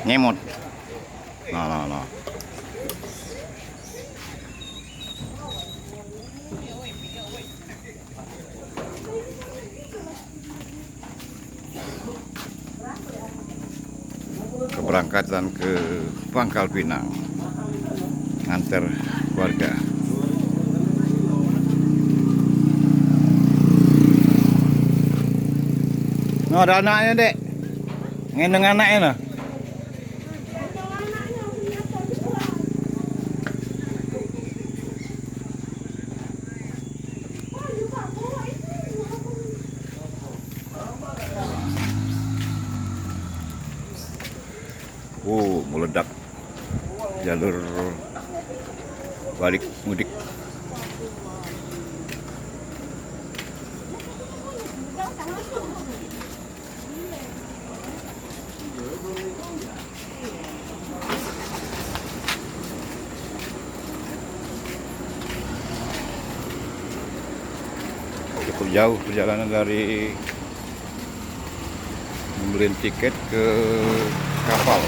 Ngemot. Nah. Keberangkatan ke Pangkal Pinang, nganter keluarga. No, ada anaknya, Dek. Ngendeng anaknya, no. Meledak jalur balik mudik. Cukup jauh perjalanan dari membeli tiket ke kapal.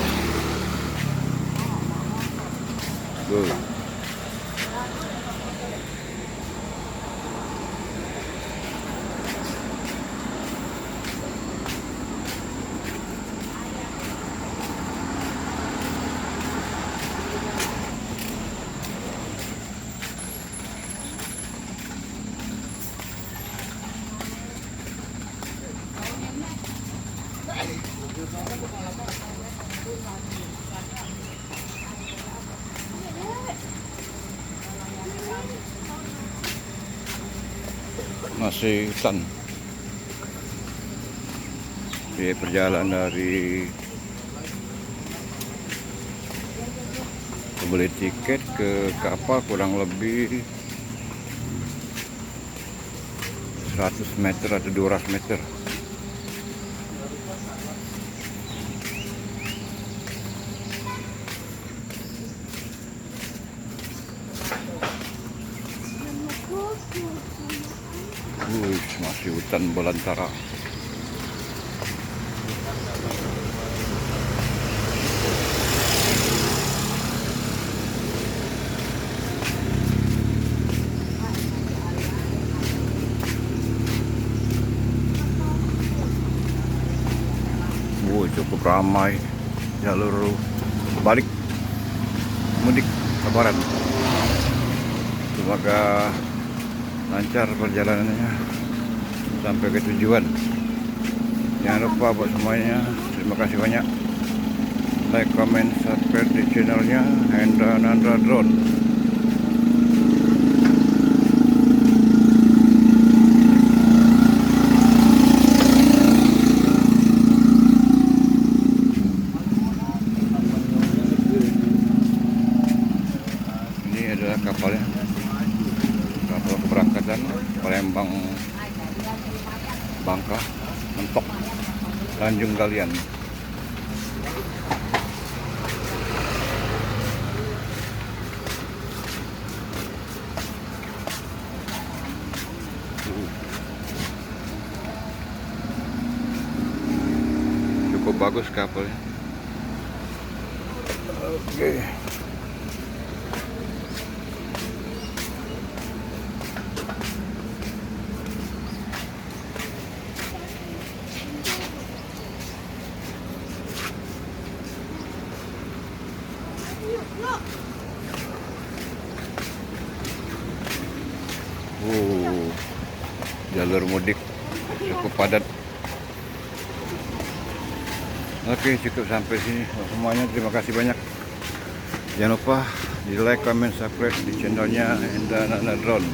Masih hutan. Di perjalanan dari beli tiket ke kapal kurang lebih 100 meter atau 200 meter. Masih hutan belantara. Cukup ramai jalur balik mudik Lebaran. Semoga lancar perjalanannya sampai ke tujuan. Jangan lupa buat semuanya, terima kasih banyak. Like, comment, subscribe di channelnya Hendra Nandra Drone. Ini adalah kapalnya, kapal keberangkatan Palembang Bangka Mentok Tanjung Galian. Cukup bagus kapalnya. Oke. Jalur mudik cukup padat. Oke, cukup sampai sini semuanya. Terima kasih banyak. Jangan lupa di like, comment, subscribe di channelnya Hendra Nandra Drone.